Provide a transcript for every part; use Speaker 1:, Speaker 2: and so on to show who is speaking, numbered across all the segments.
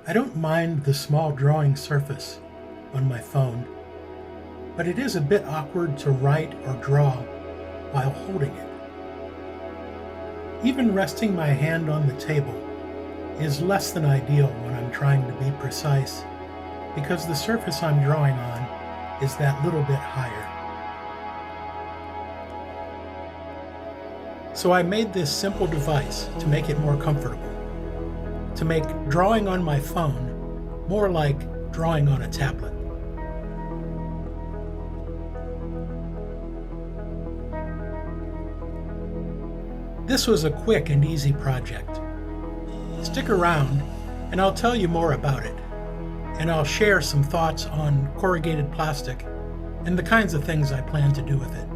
Speaker 1: I don't mind the small drawing surface on my phone, but it is a bit awkward to write or draw while holding it. Even resting my hand on the table is less than ideal when I'm trying to be precise, because the surface I'm drawing on is that little bit higher. So I made this simple device to make it more comfortable, to make drawing on my phone more like drawing on a tablet. This was a quick and easy project. Stick around and I'll tell you more about it, and I'll share some thoughts on corrugated plastic and the kinds of things I plan to do with it.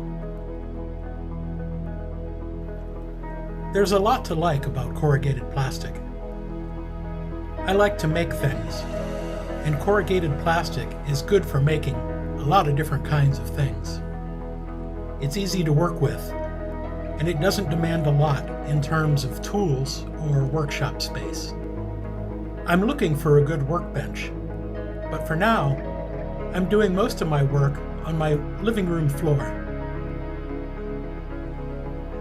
Speaker 1: There's a lot to like about corrugated plastic. I like to make things, and corrugated plastic is good for making a lot of different kinds of things. It's easy to work with, and it doesn't demand a lot in terms of tools or workshop space. I'm looking for a good workbench, but for now, I'm doing most of my work on my living room floor.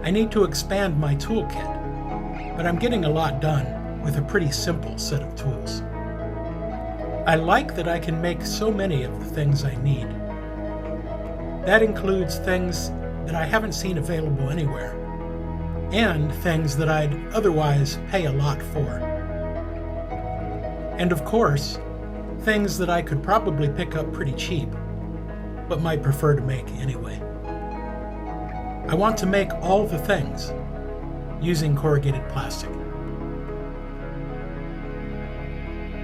Speaker 1: I need to expand my toolkit, but I'm getting a lot done with a pretty simple set of tools. I like that I can make so many of the things I need. That includes things that I haven't seen available anywhere, and things that I'd otherwise pay a lot for. And of course, things that I could probably pick up pretty cheap, but might prefer to make anyway. I want to make all the things using corrugated plastic.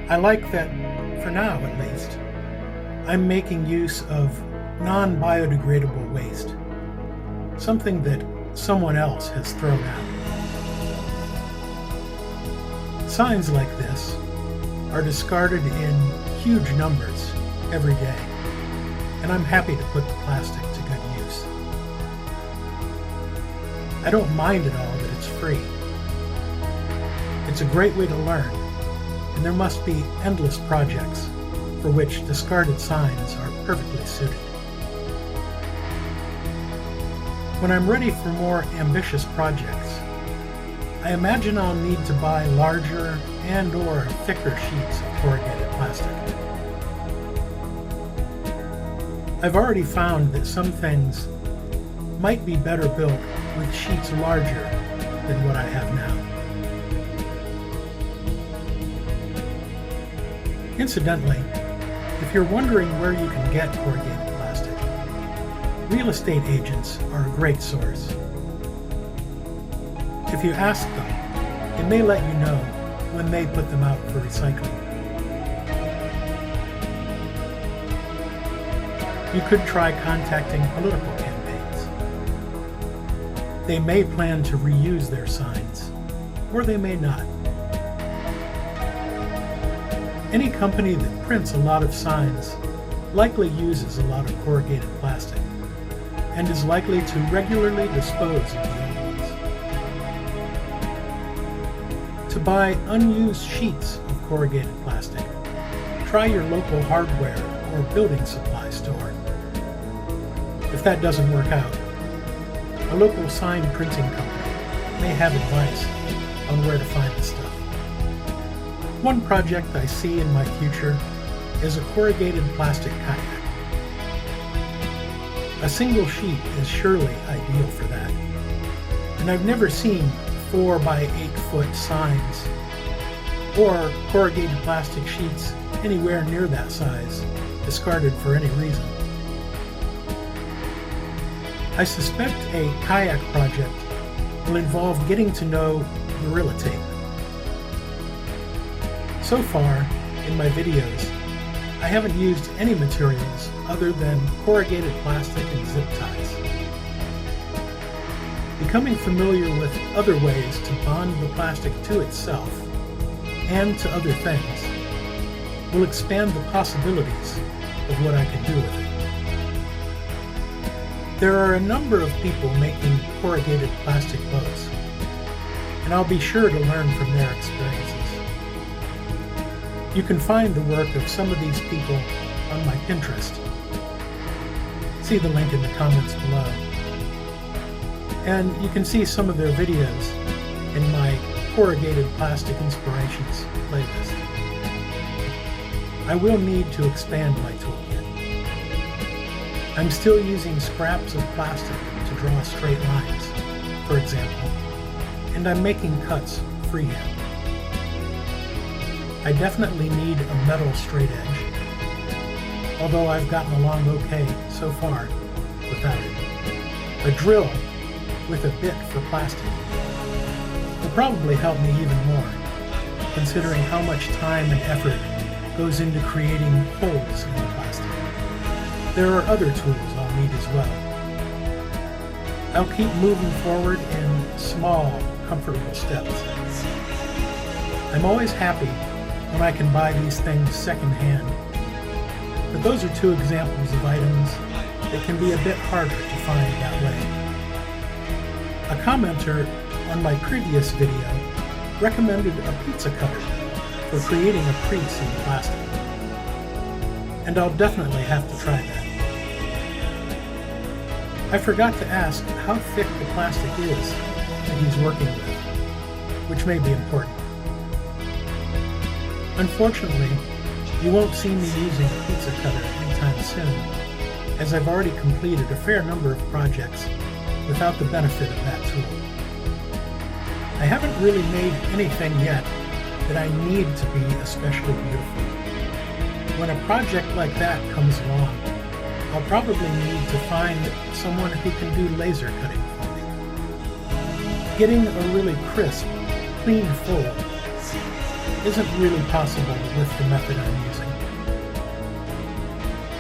Speaker 1: I like that, for now at least, I'm making use of non-biodegradable waste, something that someone else has thrown out. Signs like this are discarded in huge numbers every day, and I'm happy to put the plastic to good use. I don't mind at all that it's free. It's a great way to learn, and there must be endless projects for which discarded signs are perfectly suited. When I'm ready for more ambitious projects, I imagine I'll need to buy larger and/or thicker sheets of corrugated plastic. I've already found that some things might be better built with sheets larger than what I have now. Incidentally, if you're wondering where you can get corrugated plastic, real estate agents are a great source. If you ask them, they may let you know when they put them out for recycling. You could try contacting political campaigns. They may plan to reuse their signs, or they may not. Any company that prints a lot of signs likely uses a lot of corrugated plastic, and is likely to regularly dispose of the old ones. To buy unused sheets of corrugated plastic, try your local hardware or building supply store. If that doesn't work out, a local sign printing company may have advice on where to find the stuff. One project I see in my future is a corrugated plastic kayak. A single sheet is surely ideal for that, and I've never seen 4 by 8 foot signs or corrugated plastic sheets anywhere near that size discarded for any reason. I suspect a kayak project will involve getting to know Gorilla Tape. So far, in my videos, I haven't used any materials other than corrugated plastic and zip ties. Becoming familiar with other ways to bond the plastic to itself and to other things will expand the possibilities of what I can do with it. There are a number of people making corrugated plastic boats, and I'll be sure to learn from their experiences. You can find the work of some of these people on my Pinterest. See the link in the comments below. And you can see some of their videos in my Corrugated Plastic Inspirations playlist. I will need to expand my toolkit. I'm still using scraps of plastic to draw straight lines, for example, and I'm making cuts freehand. I definitely need a metal straight edge, although I've gotten along okay so far without it. A drill with a bit for plastic will probably help me even more, considering how much time and effort goes into creating holes in the plastic. There are other tools I'll need as well. I'll keep moving forward in small, comfortable steps. I'm always happy when I can buy these things secondhand, but those are two examples of items that can be a bit harder to find that way. A commenter on my previous video recommended a pizza cutter for creating a crease in the plastic, and I'll definitely have to try that. I forgot to ask how thick the plastic is that he's working with, which may be important. Unfortunately, you won't see me using a pizza cutter anytime soon, as I've already completed a fair number of projects without the benefit of that tool. I haven't really made anything yet that I need to be especially beautiful. When a project like that comes along, I'll probably need to find someone who can do laser cutting for me. Getting a really crisp, clean fold isn't really possible with the method I'm using.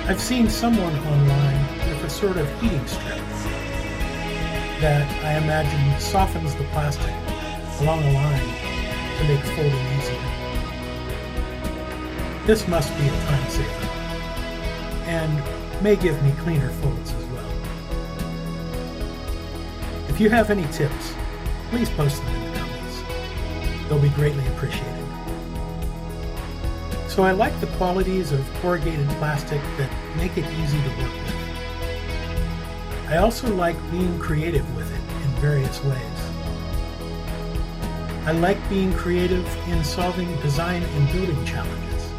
Speaker 1: I've seen someone online with a sort of heating strip that I imagine softens the plastic along a line to make folding easier. This must be a time saver, and may give me cleaner folds as well. If you have any tips, please post them in the comments. They'll be greatly appreciated. So I like the qualities of corrugated plastic that make it easy to work with. I also like being creative with it in various ways. I like being creative in solving design and building challenges.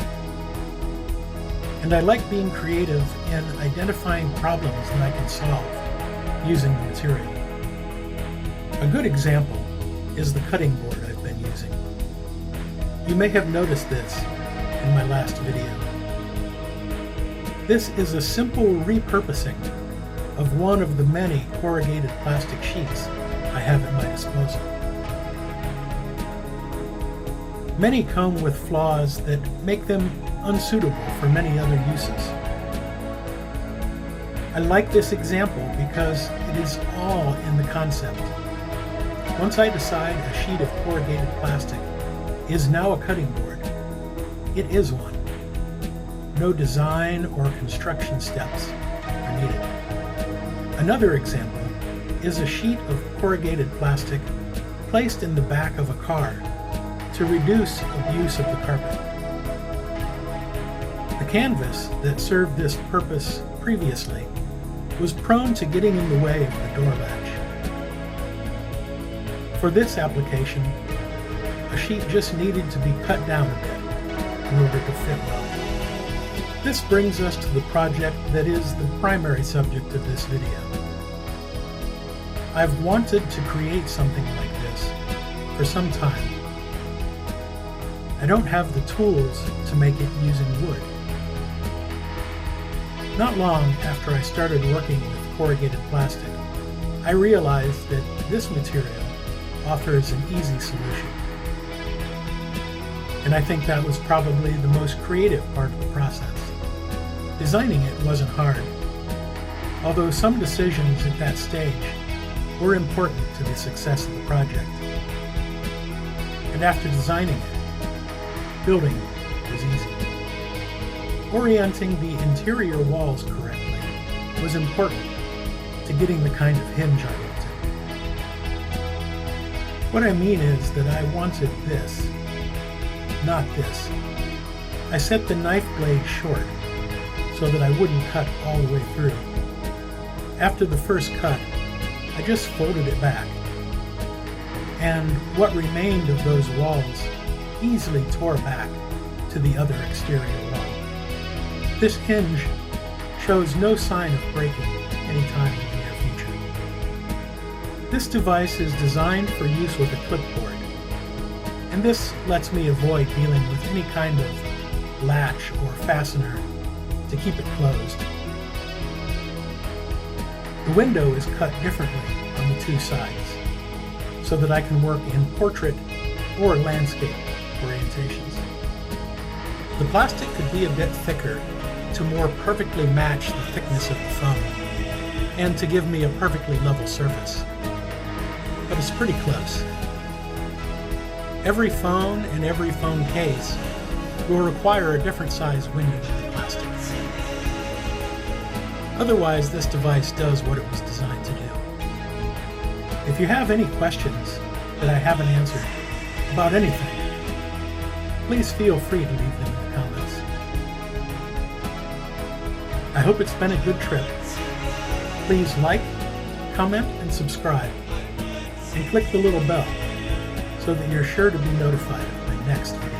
Speaker 1: And I like being creative in identifying problems that I can solve using the material. A good example is the cutting board I've been using. You may have noticed this in my last video. This is a simple repurposing of one of the many corrugated plastic sheets I have at my disposal. Many come with flaws that make them unsuitable for many other uses. I like this example because it is all in the concept. Once I decide a sheet of corrugated plastic is now a cutting board, it is one. No design or construction steps are needed. Another example is a sheet of corrugated plastic placed in the back of a car to reduce abuse of the carpet. The canvas that served this purpose previously was prone to getting in the way of the door latch. For this application, a sheet just needed to be cut down a bit in order to fit well. This brings us to the project that is the primary subject of this video. I've wanted to create something like this for some time. I don't have the tools to make it using wood. Not long after I started working with corrugated plastic, I realized that this material offers an easy solution. And I think that was probably the most creative part of the process. Designing it wasn't hard, although some decisions at that stage were important to the success of the project. And after designing it, building was easy. Orienting the interior walls correctly was important to getting the kind of hinge I wanted. What I mean is that I wanted this, not this. I set the knife blade short so that I wouldn't cut all the way through. After the first cut, I just folded it back, and what remained of those walls easily tore back to the other exterior wall. This hinge shows no sign of breaking anytime in the near future. This device is designed for use with a clipboard, and this lets me avoid dealing with any kind of latch or fastener to keep it closed. The window is cut differently on the two sides so that I can work in portrait or landscape orientations. The plastic could be a bit thicker to more perfectly match the thickness of the foam and to give me a perfectly level surface, but it's pretty close. Every phone and every phone case will require a different size window in the plastic. Otherwise, this device does what it was designed to do. If you have any questions that I haven't answered about anything, please feel free to leave them in the comments. I hope it's been a good trip. Please like, comment, and subscribe, and click the little bell so that you're sure to be notified of my next video.